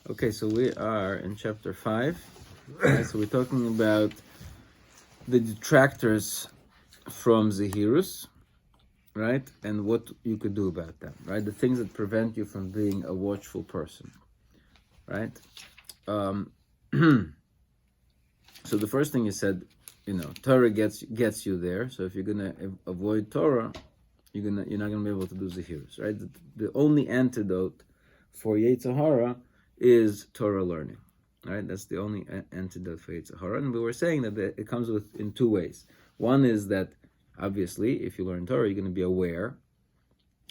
Okay, so we are in chapter 5. Right, so we're talking about the detractors from Zehirus, right? And what you could do about them, right? The things that prevent you from being a watchful person, right? So the first thing you said, Torah gets you there. So if you're gonna avoid Torah, you're not gonna be able to do Zehirus, right? The only antidote for Yetzer Hara is Torah learning, right? That's the only antidote for Yetzer Hara. And we were saying that it comes in two ways. One is that, obviously, if you learn Torah, you're going to be aware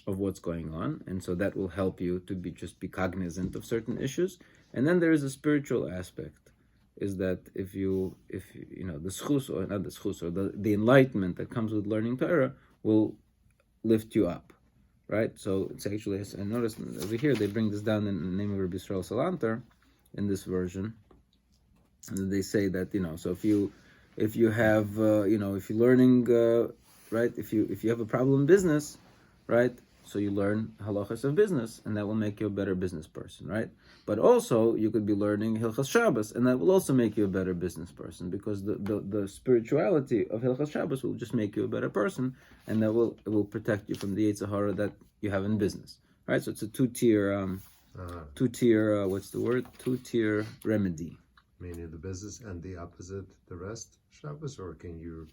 of what's going on, and so that will help you to be cognizant of certain issues. And then there is a spiritual aspect, is that if you the schus, or not the schus, or the enlightenment that comes with learning Torah will lift you up. Right, so it's actually, I noticed over here they bring this down in the name of Rabbi Yisroel Feldstein in this version, and they say that so if you have if you're learning right, if you have a problem in business, right, so you learn halachas of business, and that will make you a better business person, right? But also you could be learning Hilchas Shabbos, and that will also make you a better business person, because the spirituality of Hilchas Shabbos will just make you a better person, and it will protect you from the Yetzer Hara that you have in business, right? So it's a two-tier what's the word? Two-tier remedy. Meaning the business and the opposite, the rest Shabbos, or can you?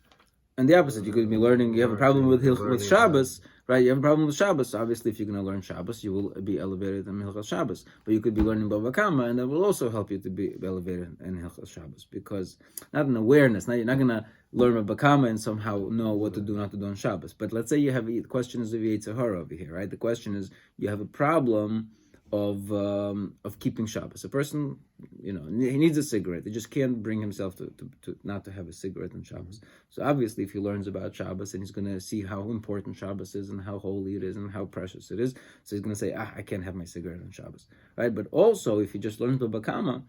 And the opposite, you could be learning. You have a problem with Shabbos, right? You have a problem with Shabbos. Obviously, if you're going to learn Shabbos, you will be elevated in Hilchas Shabbos. But you could be learning Bava Kama, and that will also help you to be elevated in Hilchas Shabbos, because not an awareness. Now you're not going to learn Bava Kama and somehow know what to do, not to do on Shabbos. But let's say you have the question is of Yetzer Hara over here, right? The question is you have a problem of keeping Shabbos. A person, he needs a cigarette. He just can't bring himself to not to have a cigarette on Shabbos. So obviously, if he learns about Shabbos, and he's going to see how important Shabbos is and how holy it is and how precious it is, so he's going to say, I can't have my cigarette on Shabbos, right? But also, if he just learns the Bakama,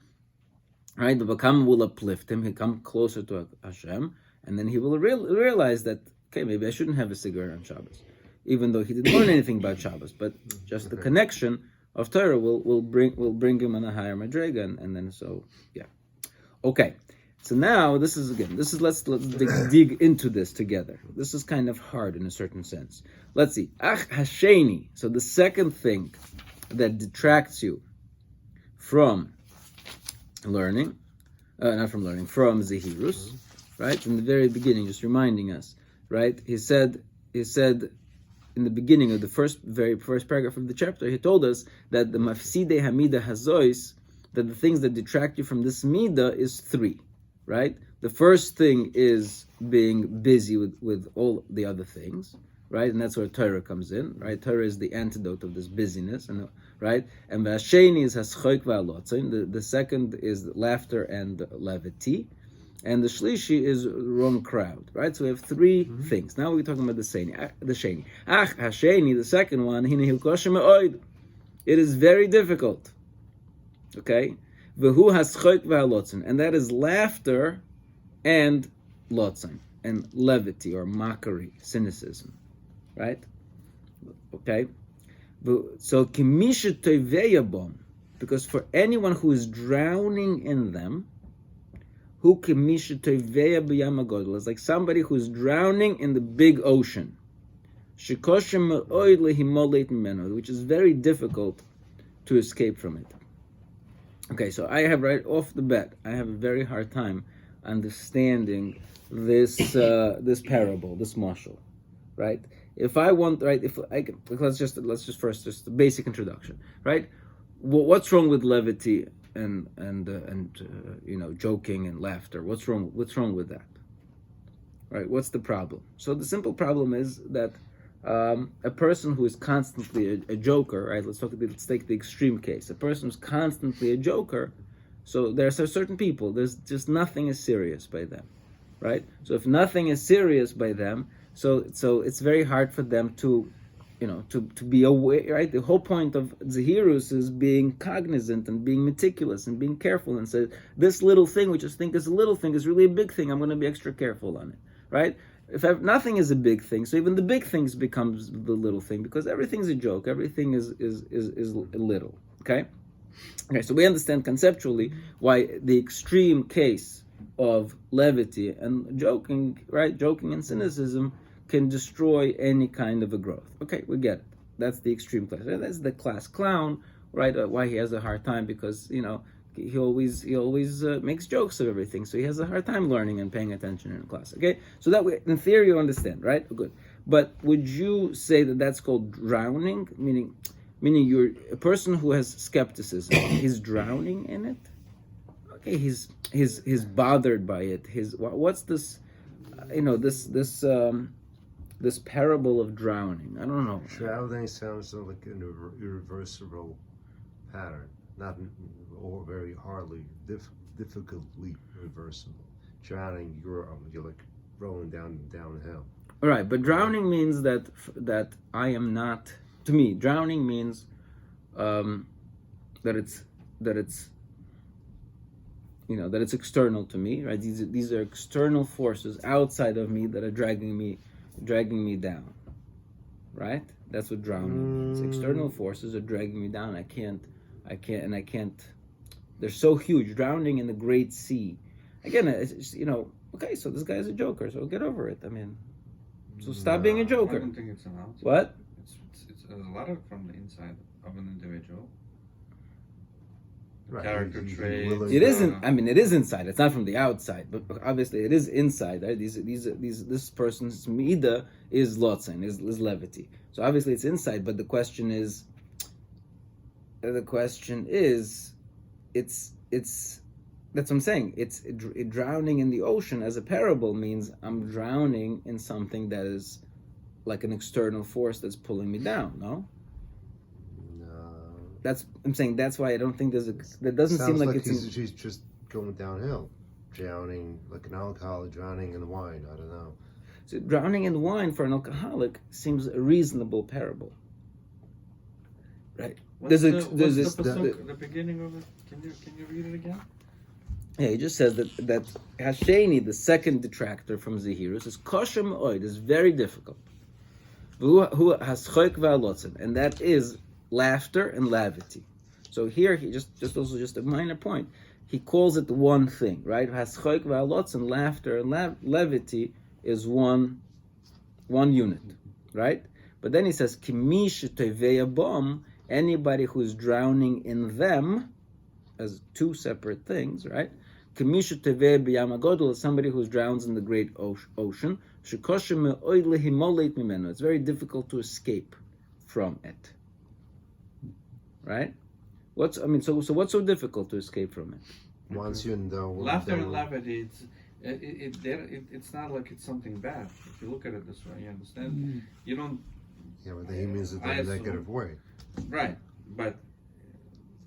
right, the Bakama will uplift him. He'll come closer to Hashem, and then he will realize that, okay, maybe I shouldn't have a cigarette on Shabbos, even though he didn't learn anything about Shabbos, but just the connection of Torah will bring him on a higher madrega, and then okay. So now let's dig into this together. This is kind of hard in a certain sense. Let's see. Hasheni. So the second thing that detracts you from learning, from Zehirus, right? In the very beginning, just reminding us, right? He said. In the beginning of the very first paragraph of the chapter, he told us that the mafsidei hamida hazois, that the things that detract you from this mida is three, right? The first thing is being busy with all the other things, right? And that's where Torah comes in, right? Torah is the antidote of this busyness, right? And v'asheni is haschoik v'alotzin. The second is laughter and levity. And the shlishi is wrong crowd, right? So we have three things. Now we're talking about the sheni. Hasheni, the second one, it is very difficult. Okay? V'hu haschoik v'halotzin, and that is laughter and lotzin, and levity or mockery, cynicism, right? Okay? So kimisha toiveyabom, because for anyone who is drowning in them, who is like somebody who's drowning in the big ocean, which is very difficult to escape from it. Okay, so I have right off the bat, I have a very hard time understanding this parable, this mashal, right? If I want, right, let's just first just the basic introduction, right? What's wrong with levity and joking and laughter? What's wrong with that? Right? What's the problem? So the simple problem is that a person who is constantly a joker, right? Let's take the extreme case. A person who's constantly a joker. So there are certain people. There's just nothing is serious by them, right? So if nothing is serious by them, so it's very hard for them to be aware, right? The whole point of Zehirus is being cognizant and being meticulous and being careful, and say, this little thing, which I think is a little thing, is really a big thing. I'm going to be extra careful on it, right? If nothing is a big thing, so even the big things becomes the little thing, because everything's a joke. Everything is little, okay? Okay, so we understand conceptually why the extreme case of levity and joking, right? Joking and cynicism can destroy any kind of a growth. Okay, we get it. That's the extreme class. That's the class clown, right? Why he has a hard time, because he always makes jokes of everything, so he has a hard time learning and paying attention in class. Okay, so that way, in theory, you understand, right? Good. But would you say that that's called drowning? Meaning you're a person who has skepticism. He's drowning in it. Okay, he's bothered by it. What's this? This parable of drowning. I don't know. Drowning sounds like an irreversible pattern, not or very hardly difficultly reversible. Drowning, you're like rolling downhill. All right, but drowning means that I am not. To me, drowning means that it's that it's external to me, right? These are external forces outside of me that are dragging me down, right? That's what drowning means. External forces are dragging me down. I can't. They're so huge. Drowning in the great sea. Again, it's okay. So this guy's a joker. So get over it. I mean, so stop being a joker. I don't think it's an outside. What? It's a lot of from the inside of an individual. Right. Character traits. It isn't. I mean, it is inside. It's not from the outside, but obviously it is inside. Right? This person's midah is lotzen, is levity. So obviously it's inside. But the question is, it's. That's what I'm saying. It's drowning in the ocean as a parable means I'm drowning in something that is like an external force that's pulling me down. No. I'm saying that's why I don't think that doesn't seem like it's. She's just going downhill, drowning like an alcoholic drowning in the wine. I don't know. So drowning in wine for an alcoholic seems a reasonable parable, right? The beginning of it. Can you read it again? Yeah, he just says that Hasheni, the second detractor from Zehirus, is kosher me'od, is very difficult. Who has choik va'alotzen, and that is laughter and levity. So here he just a minor point. He calls it one thing, right? Haschoik va'alotzen, laughter and levity is one unit, right? But then he says kimish tevei bom, anybody who's drowning in them, as two separate things, right? Kimish tevei b'yam hagodol is somebody who drowns in the great ocean. Shekosher me'od lehimolet mimeno. It's very difficult to escape from it. Right? So what's so difficult to escape from it? Once you know laughter and levity, it's not like it's something bad. If you look at it this way, you understand. You don't. Yeah, but he means it in a negative way. Right, but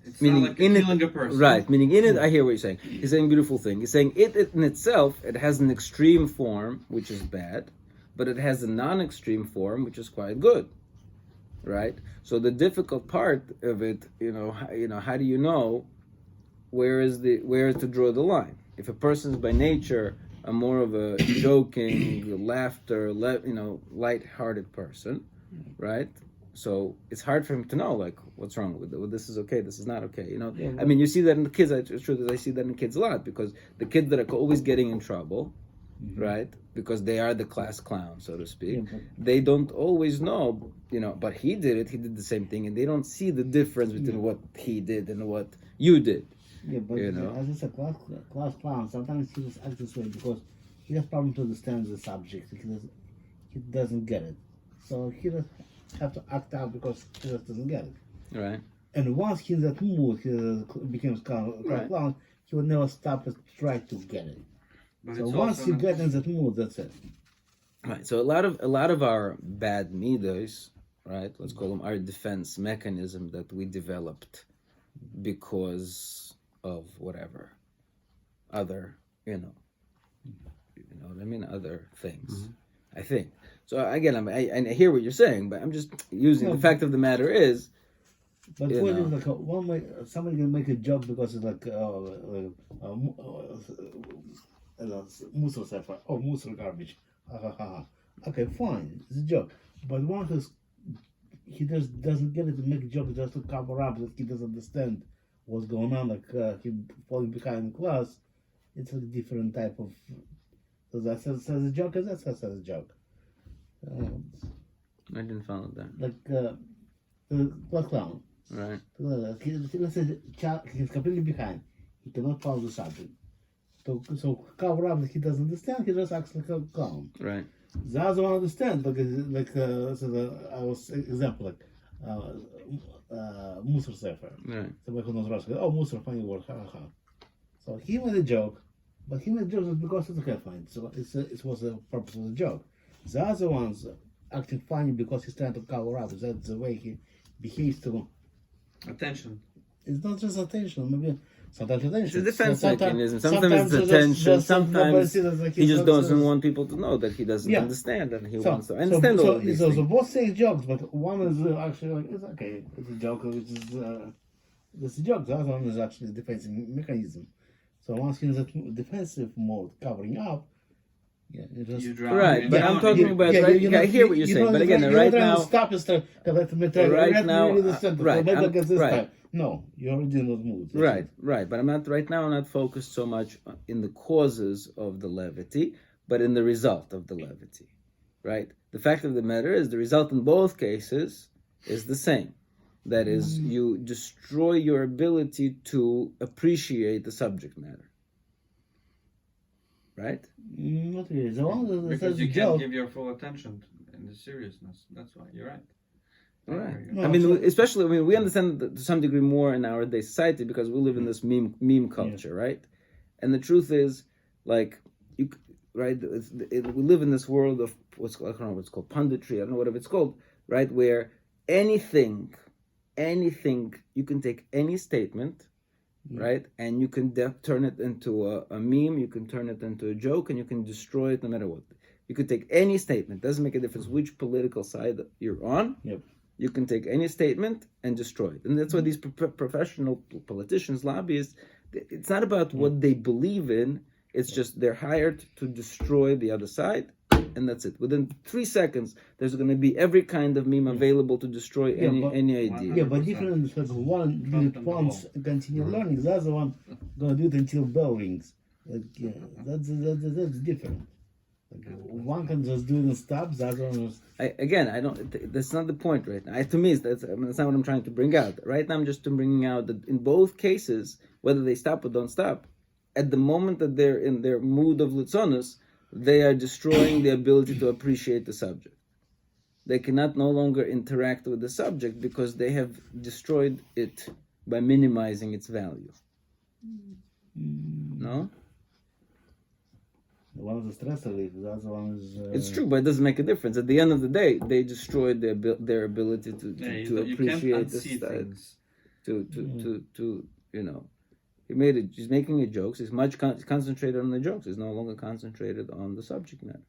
it's meaning not like killing a person. Right, meaning in it, I hear what you're saying. He's saying a beautiful thing. He's saying it in itself, it has an extreme form, which is bad, but it has a non-extreme form, which is quite good. Right? So the difficult part of it, how do you know where to draw the line? If a person is by nature a more of a joking, laughter, light-hearted person, right? So it's hard for him to know, like, what's wrong with it. Well, this is okay, this is not okay. Yeah. I mean, you see that in the kids. It's true that I see that in kids a lot, because the kids that are always getting in trouble, right? Because they are the class clown, so to speak. Yeah, they don't always know, but he did the same thing, and they don't see the difference between what he did and what you did. Yeah, but as it's a class clown, sometimes he just acts this way because he has problem to understand the subject. He doesn't get it. So he just have to act out because he just doesn't get it. Right. And once he's in that mood, he becomes class clown, he will never stop to try to get it. But So once you get in that mood, that's it. Right. So a lot of our bad midos, right? Let's call them our defense mechanism that we developed because of whatever other, you know what I mean, other things. I think. So again, I hear what you're saying, but I'm just using the fact of the matter is. But when it's like somebody can make a joke because it's like Musor Sefer, Musor garbage. Okay, fine, it's a joke. But once he just doesn't get it to make a joke just to cover up that he doesn't understand what's going on, like he falling behind in class, it's a different type of. So that says a joke, and that says a joke. I didn't follow that. Like the class clown. Right. He's completely behind. He cannot follow the subject. So cover up that he doesn't understand. He just acts like a clown. Right. The other one understands. I was example like Musar Sefer. Right. Somebody who knows Russian. Oh, Musar, funny word. Ha ha. So he made a joke, but he made jokes because it's a headline. So it was the purpose of the joke. The other ones acting funny because he's trying to cover up. That's the way he behaves to. Attention. It's not just attention. Maybe sometimes attention. It's a defense Sometimes- mechanism. Sometimes it's just- attention. just nobody Sometimes sees it like he just not- doesn't want people to know that he doesn't Yeah. understand and he So- wants to. I understand all of these so things. both say jokes, but one is actually like it's okay. It's a joke, which is it's a joke. The other one is actually a defensive mechanism. So once he's in defensive mode, covering up, yeah, it just. You drown. Right, in but the I'm money. talking about right. I hear what you're saying, but again, right now, stop and start. Let me try. Right let now, me read the sentence. right, Maybe I'm- I get this right. time. No, you're already in those moods. right, right. But I'm not right now. I'm not focused so much in the causes of the levity, but in the result of the levity. Right. The fact of the matter is, the result in both cases is the same. That is, you destroy your ability to appreciate the subject matter. Right. Not really. The one that Because says you the can't joke. give your full attention and the seriousness. That's why. You're right. All right. No, I mean, so- especially, I mean, we understand that to some degree more in our day society because we live in this meme culture, right? And the truth is, like, you, right? We live in this world of what's I don't know what's called punditry. I don't know whatever it's called, right? Where anything, you can take any statement, right, and you can turn it into a meme. You can turn it into a joke, and you can destroy it no matter what. You could take any statement. Doesn't make a difference which political side you're on. Yep. You can take any statement and destroy it. And that's why these professional politicians, lobbyists, it's not about what they believe in. It's just they're hired to destroy the other side, and that's it. Within 3 seconds, there's going to be every kind of meme available to destroy any idea. Yeah, but different is like one do it once and continue learning. The other one gonna do it until bell rings. Like, yeah, that's different. Like, one can just do it and stop. The other one is I don't. That's not the point right now. To me, that's not what I'm trying to bring out. Right now, I'm just bringing out that in both cases, whether they stop or don't stop, at the moment that they're in their mood of litzonus, they are destroying the ability to appreciate the subject. They cannot no longer interact with the subject because they have destroyed it by minimizing its value. No? the one is the stress relief. The other one is. It's true, but it doesn't make a difference. At the end of the day, they destroyed their ability to You can't appreciate the unsee style. things. To you know, he's making a jokes. He's much concentrated on the jokes. He's no longer concentrated on the subject matter.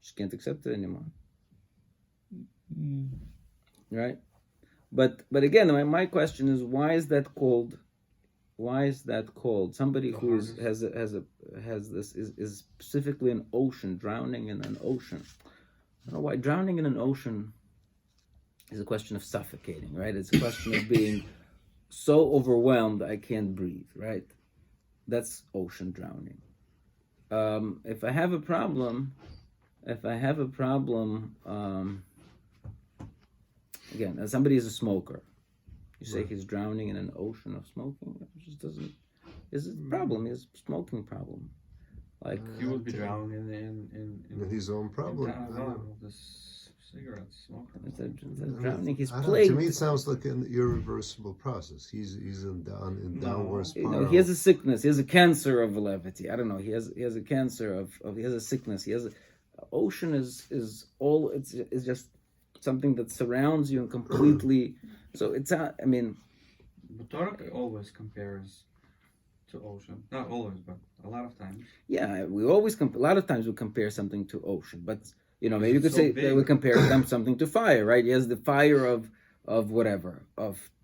Just can't accept it anymore. Right? But again, my question is, why is that called? Why is that called? Somebody who has this is specifically an ocean, drowning in an ocean. I don't know why drowning in an ocean is a question of suffocating, right? It's a question of being so overwhelmed I can't breathe, right? That's ocean drowning. If I have a problem, again, as somebody is a smoker, you say he's drowning in an ocean of smoking. It just doesn't. Is a problem? Is a smoking problem? Like You would be drowning in his own problem. This cigarette smoker. it's a drowning. He's I don't know, plagued. to me, it sounds like an irreversible process. He's in downward You know, spiral. he has a sickness. He has a cancer of levity. I don't know. He has a cancer of he has a sickness. He has ocean is all. It's just something that surrounds you and completely. So it's not. I mean, But Torah always compares to ocean. Not always, but a lot of times. yeah, we always a lot of times we compare something to ocean, but you know, maybe you could So say big. that we compare something to fire, right? He has the fire of whatever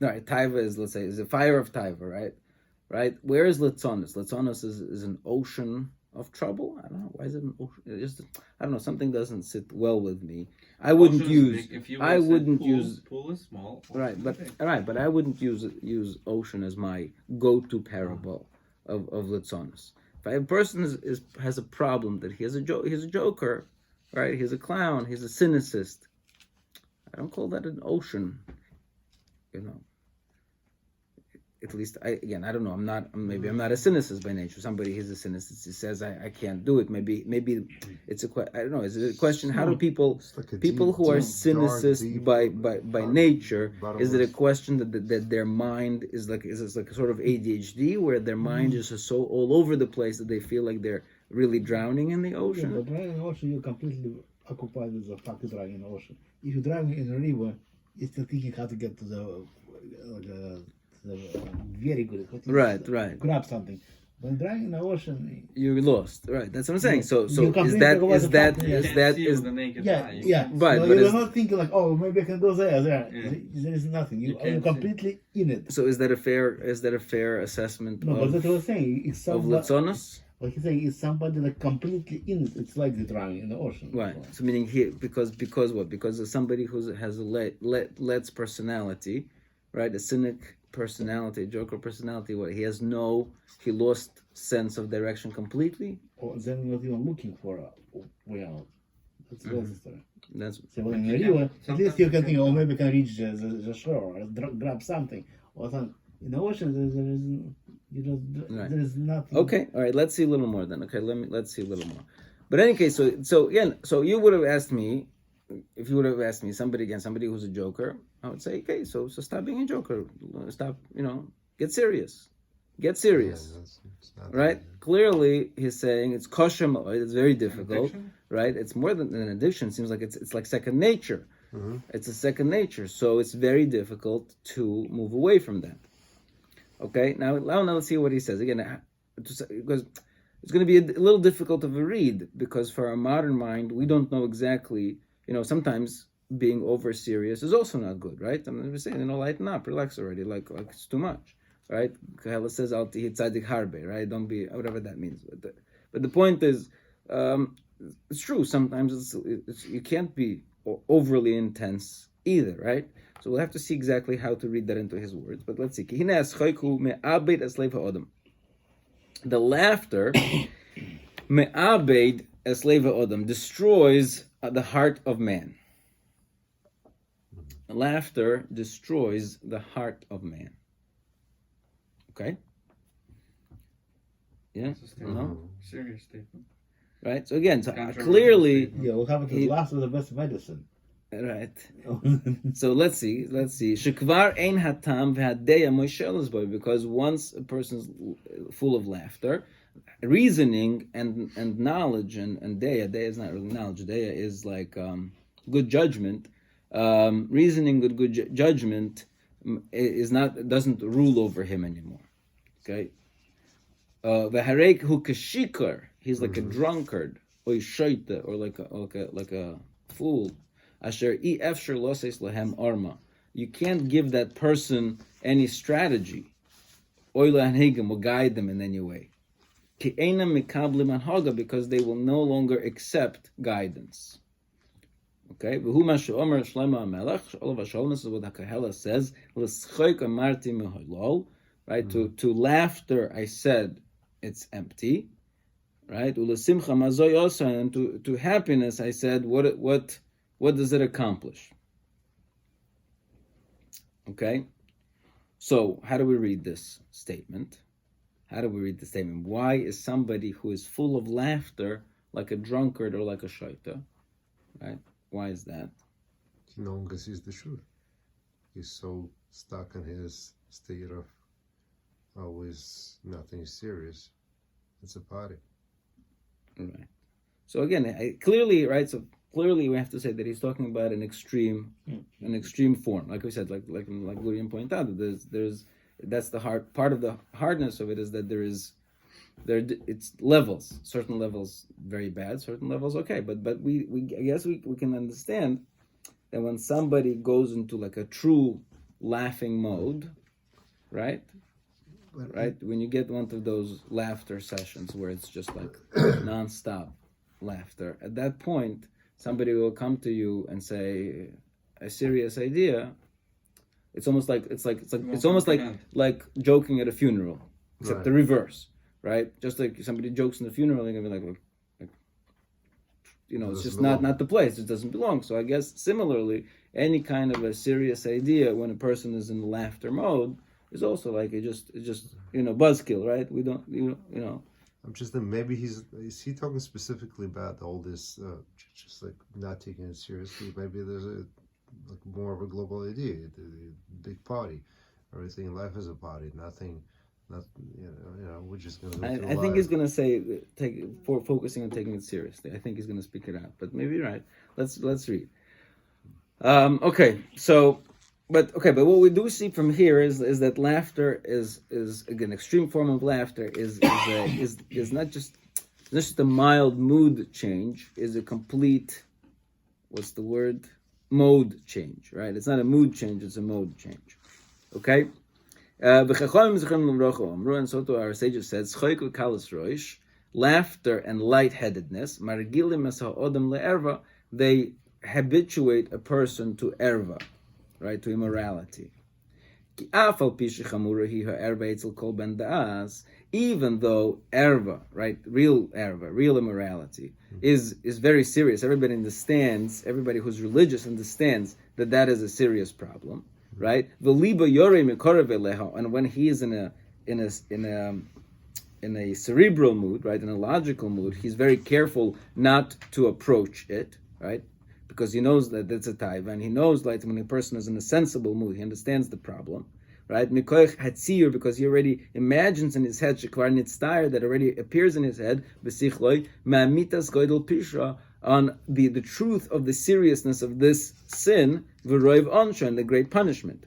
Taiva is a fire of Taiva, right? Where is Litzonis? Litzonis is an ocean of trouble. I don't know. Why is it an ocean? I don't know. Something doesn't sit well with me. I wouldn't Ocean is use. big. If you I would say wouldn't pool, use. Pool is small. Right, Ocean but is big. but I wouldn't use ocean as my go-to parable of Litzonis. If a person has a problem that he's a joker, right? He's a clown. He's a cynicist. I don't call that an ocean. You know. At least I don't know. I'm not a cynicist by nature. Somebody he's a cynicist. He says I can't do it. Maybe it's I don't know. Is it a question? How do people It's like a who are deep, cynicists dark, by nature? Is it a bottomless. question that their mind is like a sort of ADHD where their mind is just so all over the place that they feel like they're really drowning in the Yeah, ocean? but driving in the ocean, you're completely occupied with the fact of driving in the ocean. If you're driving in a river, you're still thinking how to get to the very good. Right. Grab something. When driving in the ocean, You're lost. Right. That's what I'm saying. So You is completely that forgot is the that fact You is can't that see is with the naked yeah, eye. yeah. Right, No, but you're is- not thinking like, oh, maybe I can go there. Yeah. There is nothing. You You're can't see. completely in it. so is that a fair assessment No, but of that's what I was saying. It's of somebody, Litzonos? what he's saying is somebody like completely in it. It's like the drowning in the ocean. Right. So meaning here because what? Because of somebody who has a let's personality, right? A cynic personality, a joker personality. What he lost sense of direction completely. Or then you're not even looking for a way out. That's the story. That's So when But in you the river, can- at sometimes least you you can can think, oh, go. maybe I can reach the shore or grab something or something. In the ocean, Right. there is nothing. okay. All right. Let's see a little more then. Okay. Let's see a little more. But in any case, so again, so you would have asked me, if you would have asked me somebody who's a joker, I would say, okay, so stop being a joker. Stop. Get serious. Get serious. It's not Right? that. Clearly, he's saying it's kosher. It's very difficult. Addiction? Right? It's more than an addiction. It seems like it's like second nature. Mhm. It's a second nature. So it's very difficult to move away from that. Okay? Now let's see what he says. Again, because it's going to be a little difficult of a read, because for our modern mind, we don't know exactly, sometimes being over serious is also not good, right? I'm saying, lighten up, relax already, like it's too much, right? Kahela says, Al tihi tzadik harbe, right? Don't be, whatever that means. But the point is, it's true, sometimes it's you can't be overly intense either, right? So we'll have to see exactly how to read that into his words. But let's see. The laughter me'abed eslev odom destroys the heart of man. Laughter destroys the heart of man. Okay? Yeah? It's a statement. No? Serious statement. Right? So again, Controversial clearly, statement. Yeah, what happened He- to last was the best medicine. right. So let's see. Shekvar ein hatam v'hadeya moishelas boy, because once a person's full of laughter, reasoning and knowledge and deya is not really knowledge. Deya is like good judgment. Reasoning with good judgment doesn't rule over him anymore. Okay. V'harek hu kashikar. He's like a drunkard, or shaita, or like a fool. Asher efshar loses lahem arma. You can't give that person any strategy. Oila hanhegim will guide them in any way. Ki eina mikablim anhaga, because they will no longer accept guidance. Okay, v'hu mashu omer Shlomo HaMelech. All of Hashalom, this is what Hakahela says. L'schoik amarti meholol. Right, to laughter I said it's empty. Right, u'lesimcha mazoy also, and to happiness I said what does it accomplish? Okay, so how do we read this statement? Why is somebody who is full of laughter like a drunkard or like a shaita? Right? Why is that? He no longer sees the truth. He's so stuck in his state of always nothing serious. It's a party. Right. So again, clearly, right? So clearly, we have to say that he's talking about an extreme form. Like we said, like William pointed out, there's that's the hard part of the hardness of it, is that it's levels. Certain levels very bad, certain levels okay. But we I guess we can understand that when somebody goes into like a true laughing mode, right? right? When you get one of those laughter sessions where it's just like non-stop laughter, at that point, somebody will come to you and say a serious idea. It's almost like joking at a funeral, except the reverse, right? Just like somebody jokes in the funeral, they're gonna be like it's just not the place. It doesn't belong. So I guess similarly, any kind of a serious idea when a person is in laughter mode is also like it just buzzkill, right? We don't I'm just thinking maybe is he talking specifically about all this just like not taking it seriously? Maybe there's like more of a global idea, the big party, everything in life is a party, nothing. Not we're just going to. I think he's going to say focusing on taking it seriously. I think he's going to speak it out, but maybe you're right. Let's read. But what we do see from here is that laughter is again extreme form of laughter is not just a mild mood change, is a complete mode change, right? It's not a mood change, it's a mode change. Okay. And so to our sages says, laughter and lightheadedness, they habituate a person to erva, right, to immorality. Even though erva, right, real immorality, is very serious. Everybody understands, everybody who's religious understands that is a serious problem. Right, and when he is in a cerebral mood, right, in a logical mood, he's very careful not to approach it, right, because he knows that it's a taiva, and he knows like when a person is in a sensible mood, he understands the problem, right, because he already imagines in his head that already appears in his head, on the truth of the seriousness of this sin, v'roiv onsha, and the great punishment.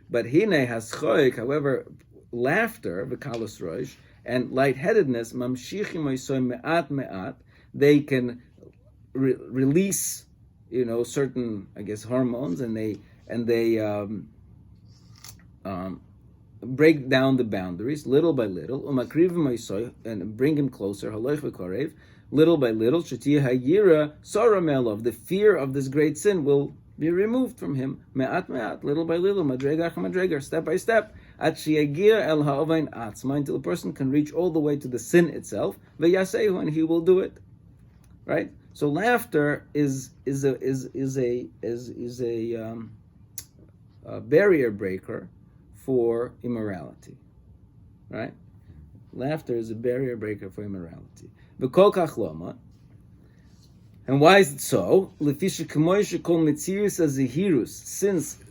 But hine has choik, however, laughter, v'kalos roish, and lightheadedness, mamshichim oisoy me'at me'at, they can release, certain, I guess, hormones, and they break down the boundaries little by little, umakrivim oisoy, and bring him closer, haloich v'korev, little by little, shetiyah hayira sora me'alov, the fear of this great sin will be removed from him, me'at me'at, little by little, madregar madregar, step by step, at sheyagia el ha'ovain atzma, until a person can reach all the way to the sin itself, ve'yasehu, and he will do it, right? So laughter is a barrier breaker for immorality, right? Laughter is a barrier breaker for immorality. And why is it so? Since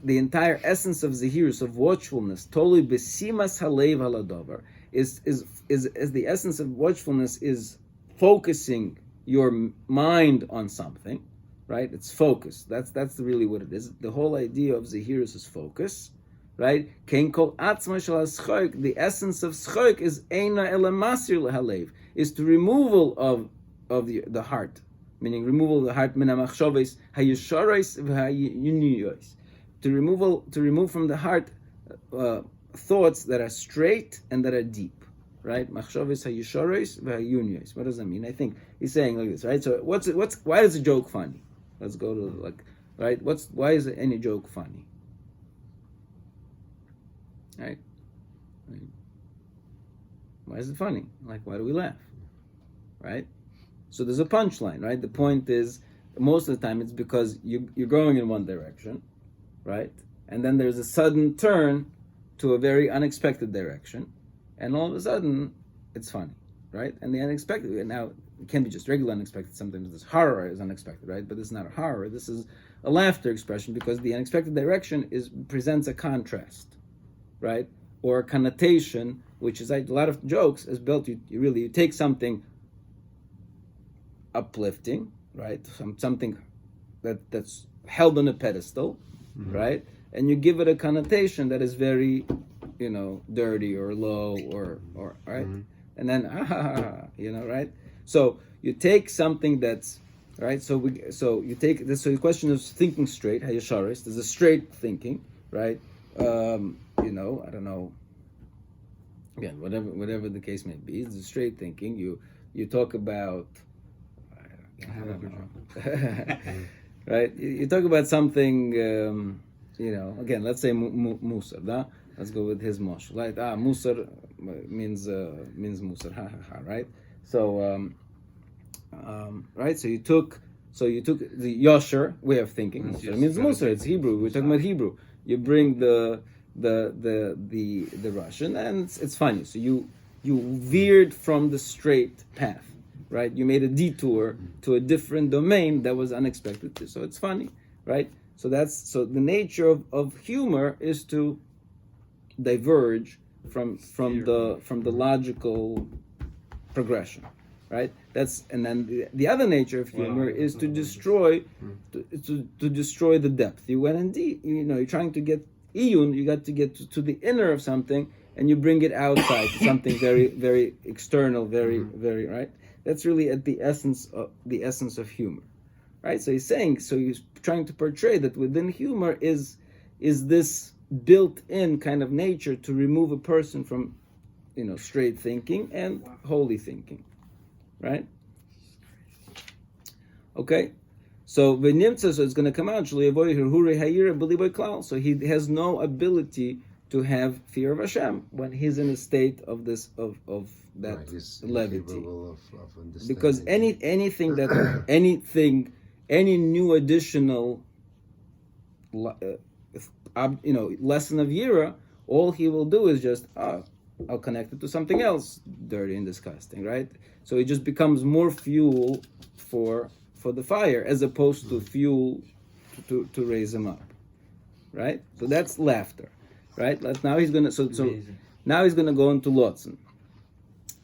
the entire essence of zehirus, of watchfulness, totally besimas halev haladover, is the essence of watchfulness is focusing your mind on something, right? It's focus. That's really what it is. The whole idea of zehirus is focus, right? The essence of schoik is eina elamasir halev, is the removal of the heart, meaning removal of the heart min hamachshavos hayesharos v'hayuniyos, to remove from the heart thoughts that are straight and that are deep, right? Machshavos hayesharos v'hayuniyos. What does that mean? I think he's saying like this, right? So why is a joke funny? Let's go to right? Why is any joke funny? Right? Why is it funny? Why do we laugh? Right? So there's a punchline, right? The point is, most of the time it's because you're going in one direction, right? And then there's a sudden turn to a very unexpected direction, and all of a sudden it's funny, right? And the unexpected, now it can be just regular unexpected, sometimes this horror is unexpected, right? But this is not a horror, this is a laughter expression, because the unexpected direction presents a contrast, right? Or a connotation, which is like a lot of jokes is built, you take something uplifting, right? Something that's held on a pedestal, right? And you give it a connotation that is very, dirty or low or right? And then right? So you take something that's right. So you take this. So the question is thinking straight. Hayesharis. There's a straight thinking, right? I don't know. again, whatever the case may be, it's straight thinking. You talk about, I don't know, right? You talk about something, again, let's say Musar, da? Let's go with his mosh. Like, Musar means Musar, right? So, right? So you took the Yosher way of thinking. Musar means Musar. It's Hebrew. We're talking about Hebrew. You bring the Russian, and it's funny. So you veered from the straight path, right? You made a detour to a different domain that was unexpected. So it's funny, right? So the nature of humor is to diverge from the logical progression, right? And then the other nature of humor is to destroy to destroy the depth. You went in deep. You're trying to get iyun. You got to get to the inner of something, and you bring it outside to something very, very external, very, very, right. That's really at the essence of humor, right? So he's trying to portray that within humor is this built-in kind of nature to remove a person from, straight thinking and holy thinking, right? Okay, so v'nimtza, so it's going to come out. So he has no ability to have fear of Hashem when he's in a state of this of that levity, because any new additional lesson of Yira, all he will do is just I'll connect it to something else dirty and disgusting, right? So it just becomes more fuel for the fire as opposed to fuel to raise him up, right? So that's laughter, right? Now he's gonna now he's gonna go into Lotzin.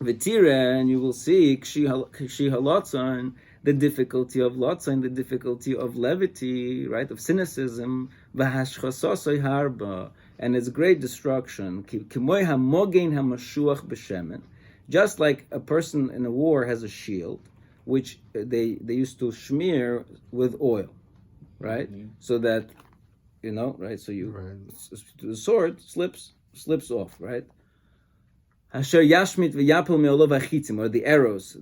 V'tira, and you will see kshi halotzon, the difficulty of Lotzin, the difficulty of levity, right, of cynicism, v'hashchasosoi harba, and its great destruction. K'moy hamogein hamashuach b'shemen, just like a person in a war has a shield, which they used to smear with oil, right, so that right, so the sword slips off, right. Asher yashmit v'yapel me'olov achitzim, or the arrows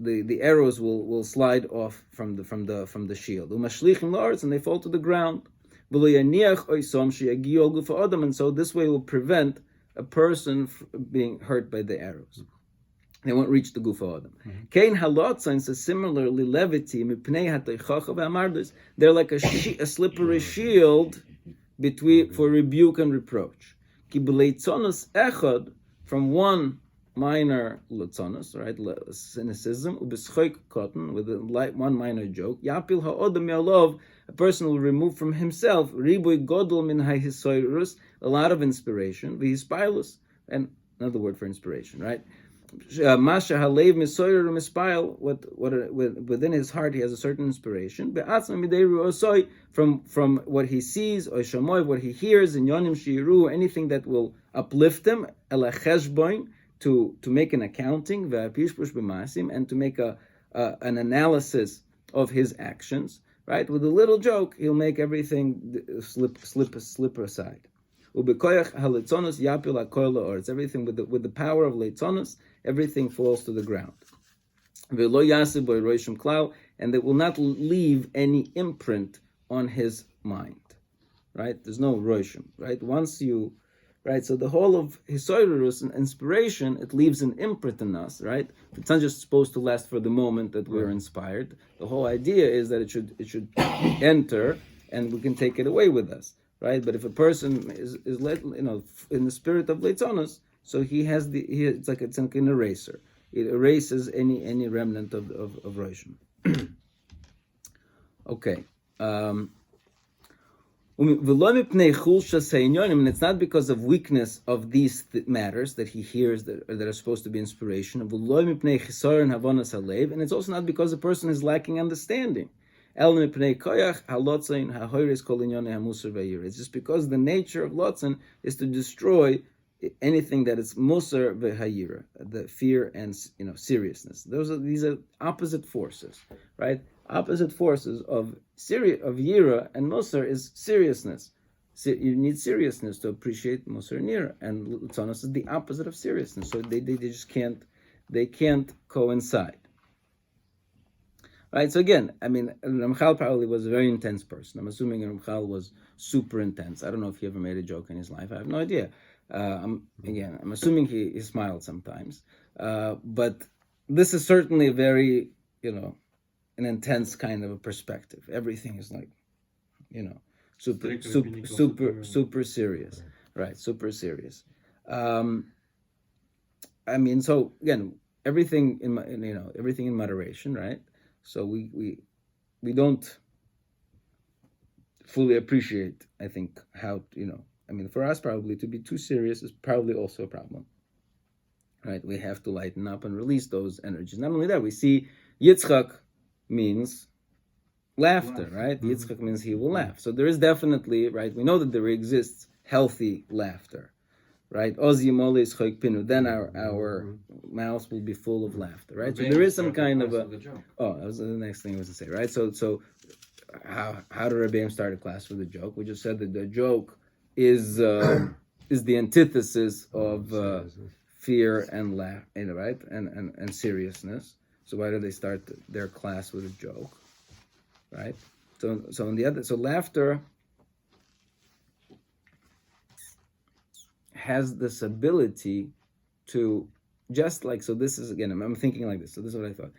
will slide off from the shield. Umashlichim la'aretz, and they fall to the ground. V'lo yaniach oisom sheyagiu al gufa adam, and so this way will prevent a person being hurt by the arrows. They won't reach the gufa adam. Kain halotzain says similarly levity mipnei hatoichacha v'amardus. They're like a slippery shield for rebuke and reproach. Ki b'leitzonus echad, from one minor lotzonos, right, cynicism, ubeschoik cotton, with one minor joke, yapil ha'odam yalov, a person will remove from himself riboy godol min ha'ihisoirus, a lot of inspiration, v'hispilus, and another word for inspiration, right? Masha halev misoyer mispile, within his heart he has a certain inspiration. Be'atzma mideiru osoi, from what he sees, or shamoy, what he hears, in yonim shiru, anything that will uplift him, ela cheshboin, to make an accounting, ve'apishpush b'masim, and to make an analysis of his actions, right? With a little joke, he'll make everything slip aside. Ubekoyach halitzonos yapil hakoil la'oretz. Everything with the power of leitzonos, everything falls to the ground. Ve'lo yasib boy roishim klal, and they will not leave any imprint on his mind, right? There's no roishim, right? Right, so the whole of hisoirus and inspiration, it leaves an imprint in us, right? It's not just supposed to last for the moment that we're inspired. The whole idea is that it should enter, and we can take it away with us, right? But if a person is in the spirit of leitzonos, so it's like an eraser. It erases any remnant of roshim. Okay. And it's not because of weakness of these matters that he hears that are supposed to be inspiration. And it's also not because the person is lacking understanding. It's just because the nature of lotzin is to destroy anything that is musar v'hayira, the fear and seriousness. These are opposite forces, right? Opposite forces of yira and musar is seriousness, You need seriousness to appreciate Musar Nira, and Latzonos is the opposite of seriousness. So they just can't coincide. Right. So again, I mean, Ramchal probably was a very intense person. I'm assuming Ramchal was super intense. I don't know if he ever made a joke in his life. I have no idea. I'm assuming he smiled sometimes. But this is certainly a very, an intense kind of a perspective. Everything is like, super serious. Right. Super serious. So again, everything in moderation, right? So we don't fully appreciate, I think, how, for us probably to be too serious is probably also a problem, right? We have to lighten up and release those energies. Not only that, we see Yitzchak means laughter, right? Mm-hmm. Yitzchak means he will laugh. So there is definitely, right, we know that there exists healthy laughter, right? Then our mouths will be full of laughter, right? So there is some kind of a. Oh, that was the next thing I was to say, right? So how do Rabbi start a class with a joke? We just said that the joke is the antithesis of fear and laugh, right? And seriousness. So why do they start their class with a joke, right? So on the other, so laughter has this ability to just like, so this is, again, I'm thinking like this, so this is what I thought.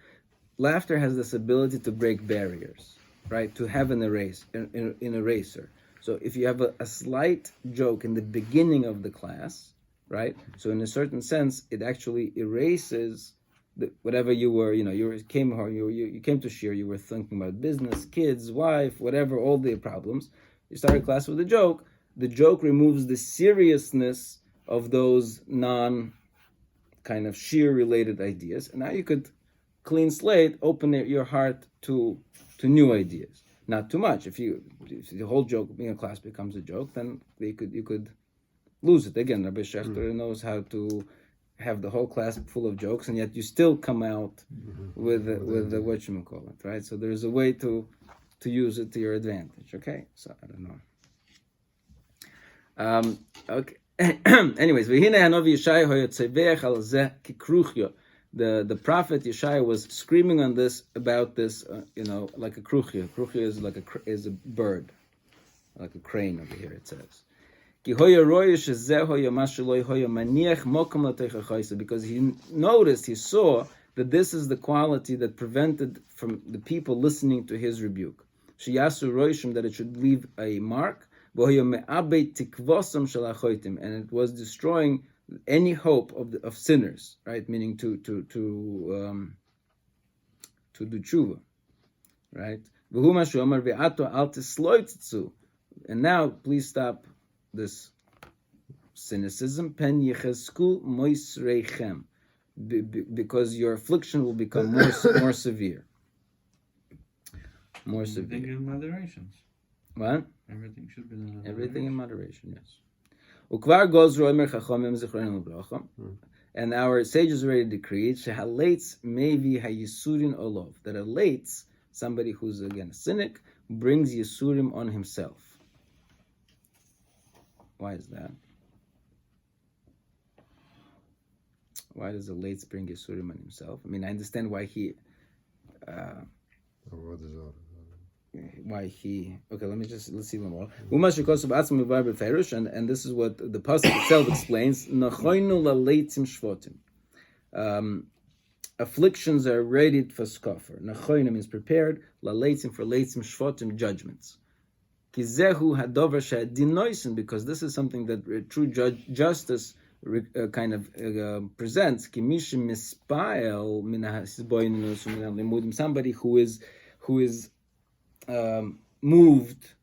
Laughter has this ability to break barriers, right? To have an eraser. So if you have a slight joke in the beginning of the class, right? So in a certain sense, it actually erases whatever you were, you came to shir, you were thinking about business, kids, wife, whatever, all the problems. You start a class with a joke. The joke removes the seriousness of those non-kind of sheer-related ideas, and now you could clean slate, open your heart to new ideas. Not too much. If the whole joke being a class becomes a joke, then you could lose it. Again, Rabbi Shechter knows how to have the whole class full of jokes, and yet you still come out with the whatchamacallit, right? So there's a way to use it to your advantage. Okay, so I don't know. Okay. Anyways, the prophet Yeshaya was screaming on this about this, like a kruchya. Kruchya is a bird, like a crane over here. It says, because he saw that this is the quality that prevented from the people listening to his rebuke. That it should leave a mark. And it was destroying any hope of sinners, right? Meaning to do tshuva, right? And now, please stop this cynicism. Because your affliction will become more severe. More severe. In moderation. What? Everything should be in moderation. Everything in moderation, yes. And our sages already decreed that a lates, somebody who's again a cynic, brings Yisurim on himself. Why is that? Why does a lates bring Yisurim on himself? I mean, I understand why he. Okay, let's see one more. And this is what the pasuk itself explains. Afflictions are ready for scoffer. Nachoinu means prepared. Laleitzim for leitzim shvotim, judgments. Because this is something that true justice presents. Somebody who is moved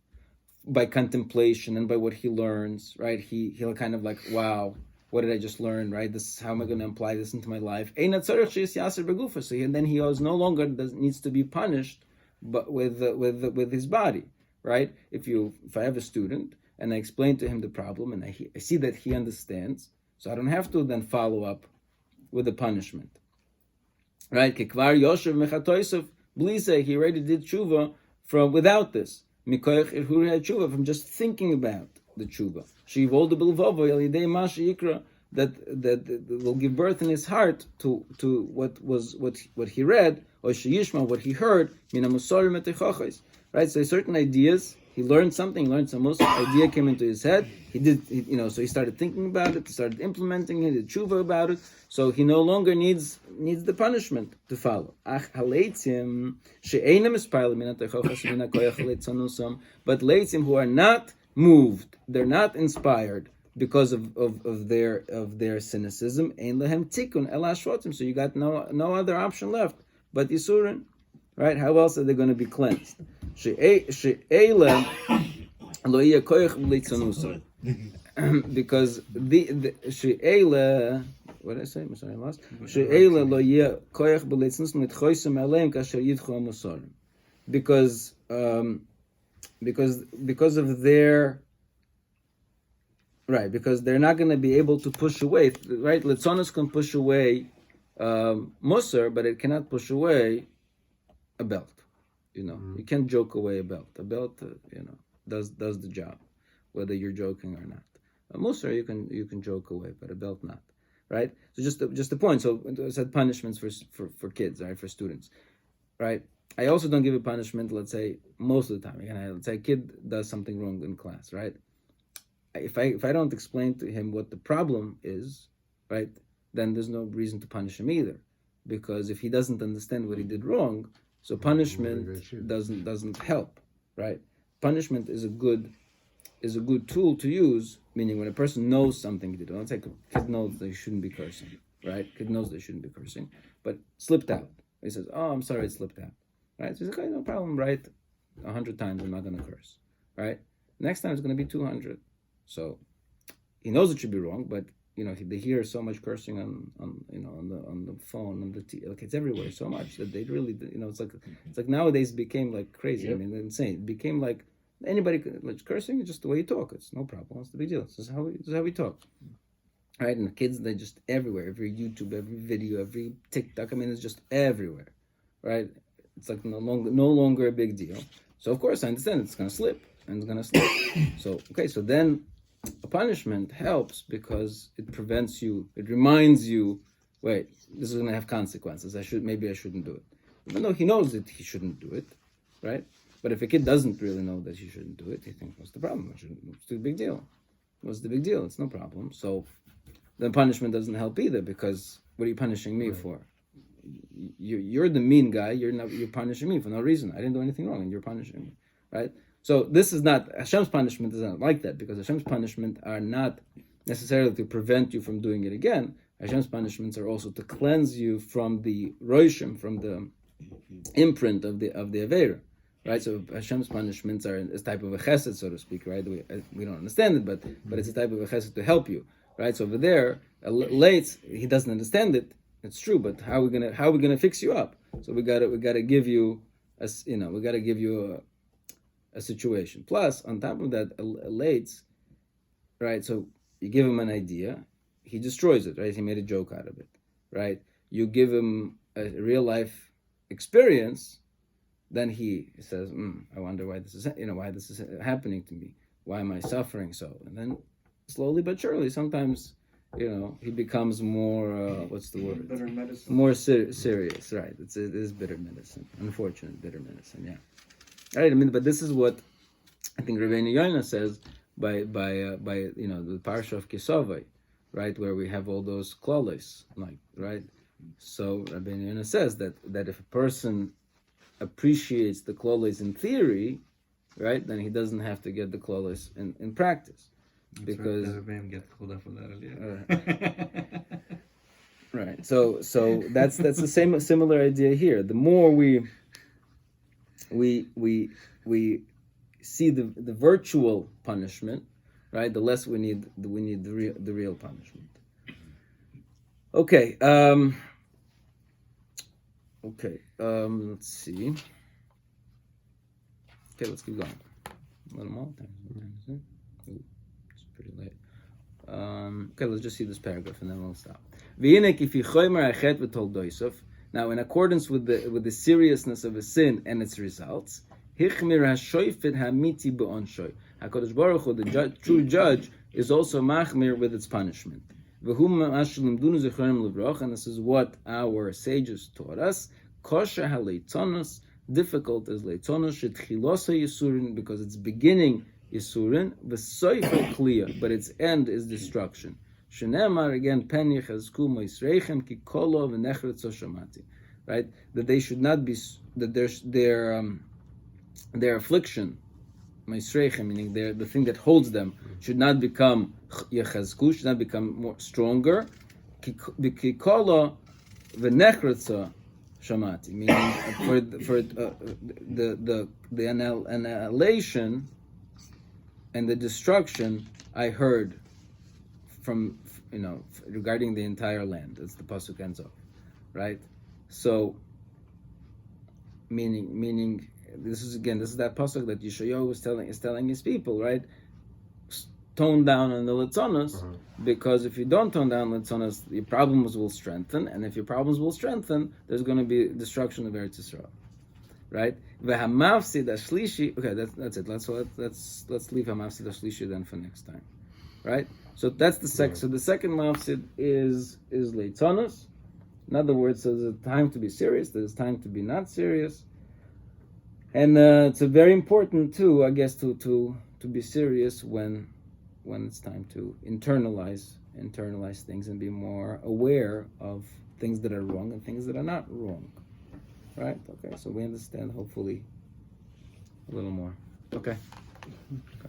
by contemplation and by what he learns, right? He'll kind of like, wow, what did I just learn, right? This, how am I going to apply this into my life? So then he no longer needs to be punished, but with his body, right? If I have a student and I explain to him the problem and I see that he understands, so I don't have to then follow up with the punishment, right? He already did tshuva from without this, from just thinking about the tshuva. Sheyivoldu bilvavo el yidei ma sheyikra, that will give birth in his heart to what he read, or sheyishma, what he heard, min hamusarim etechachos. Right, so certain ideas, he learned something, some Musar idea came into his head. So he started thinking about it, he started implementing it, he did tshuva about it. So he no longer needs the punishment to follow. But leitzim who are not moved, they're not inspired because of their cynicism. Ein lehem tikkun ela shvotim. So you got no other option left but yisurin. Right? How else are they going to be cleansed? She'ela lo yeh koyach b'litzanusam. Because the she'ela, what did I say? I'm sorry, I lost. She'ela lo yeh koyach b'litzanusam mitchoysem aleim kasher yidchu hamusarim. Because of their right, because they're not going to be able to push away. Right, litzanus can push away musar, but it cannot push away a belt. You can't joke away a belt. A belt, does the job, whether you're joking or not. A musar you can joke away, but a belt not. Right. So just the point. So I said punishments for kids, right, for students, right. I also don't give a punishment. Let's say most of the time, let's say a kid does something wrong in class, right. If I don't explain to him what the problem is, right, then there's no reason to punish him either, because if he doesn't understand what he did wrong, so punishment doesn't help, right? Punishment is a good tool to use, meaning when a person knows something he did. Let's say a kid knows they shouldn't be cursing, right? Kid knows they shouldn't be cursing, but slipped out. He says, "Oh, I'm sorry, it slipped out." Right? So he's like, "Okay, no problem. Right? 100 times I'm not going to curse." Right? Next time it's going to be 200. So he knows it should be wrong, but they hear so much cursing on the phone, on the TV, like it's everywhere so much that they really, it's like nowadays it became like crazy. Yep. I mean, insane. It became like anybody like cursing is just the way you talk. It's no problem. What's the big deal? This is how we talk. Right? And the kids, they're just everywhere. Every YouTube, every video, every TikTok. I mean, it's just everywhere. Right? It's like no longer a big deal. So of course I understand it's gonna slip and it's gonna slip. So then a punishment helps because it prevents you, it reminds you, wait, this is going to have consequences. Maybe I shouldn't do it. Even though he knows that he shouldn't do it, right? But if a kid doesn't really know that he shouldn't do it, he thinks, what's the problem? What's the big deal? What's the big deal? It's no problem. So then punishment doesn't help either, because what are you punishing me for? You're the mean guy. You're punishing me for no reason. I didn't do anything wrong and you're punishing me, right? So this is not, Hashem's punishment is not like that, because Hashem's punishment are not necessarily to prevent you from doing it again. Hashem's punishments are also to cleanse you from the roishim, from the imprint of the Aveira, right? So Hashem's punishments are a type of a chesed, so to speak, right? We don't understand it, but it's a type of a chesed to help you, right? So over there, late he doesn't understand it. It's true, but how are we gonna fix you up? So we gotta give you a situation. Plus, on top of that, late, right? So you give him an idea, he destroys it, right? He made a joke out of it, right? You give him a real life experience, then he says, "I wonder why this is happening to me. Why am I suffering so?" And then slowly but surely, sometimes, he becomes more. What's the word? Bitter medicine. More serious, right? It is bitter medicine. Unfortunate bitter medicine. Yeah. Right, I mean, but this is what I think Rabbi Yonah says by the parsha of Kisavai, right, where we have all those klolos, like, right. So Rabbi Yonah says that if a person appreciates the klolos in theory, right, then he doesn't have to get the klolos in practice, because Rabbi get called for that earlier. Right. So that's the similar idea here. The more we see the virtual punishment, right? The less we need the real punishment. Okay. Let's see. Okay, let's keep going. A little more time. It's pretty late. Okay, let's just see this paragraph and then we'll stop. Now, in accordance with the seriousness of a sin and its results, HaKadosh Baruch Hu, the true judge, is also machmir with its punishment. And this is what our sages taught us. Kosher haleitonus, difficult is leitonus, shetchilosa yisurin, because its beginning yisurin, v'soifa kliya, but its end is destruction. Shenemar, again, pen yechazku moisreichem ki kolo v'nechretzo shamati. Right? That they should not be, that their affliction, Meisreichem, meaning the thing that holds them, should not become yechazku, should not become more stronger. Kikolo v'nechretza shamati, meaning for the annihilation and the destruction I heard from, regarding the entire land. That's the pasuk ends off, right? So, meaning. This is that pasuk that Yeshayahu is telling his people, right? Tone down on the litzonos, because if you don't tone down litzonos, your problems will strengthen, and if your problems will strengthen, there's going to be destruction of Eretz Yisrael, right? V'hamafsid ashlishi. Okay, that's it. Let's leave hamafsid ashlishi then for next time, right? So that's the second. So the second mafsid is litzonos. In other words, there's a time to be serious. There's time to be not serious. And it's very important too, I guess, to be serious when it's time to internalize things and be more aware of things that are wrong and things that are not wrong. Right? Okay, so we understand hopefully a little more. Okay.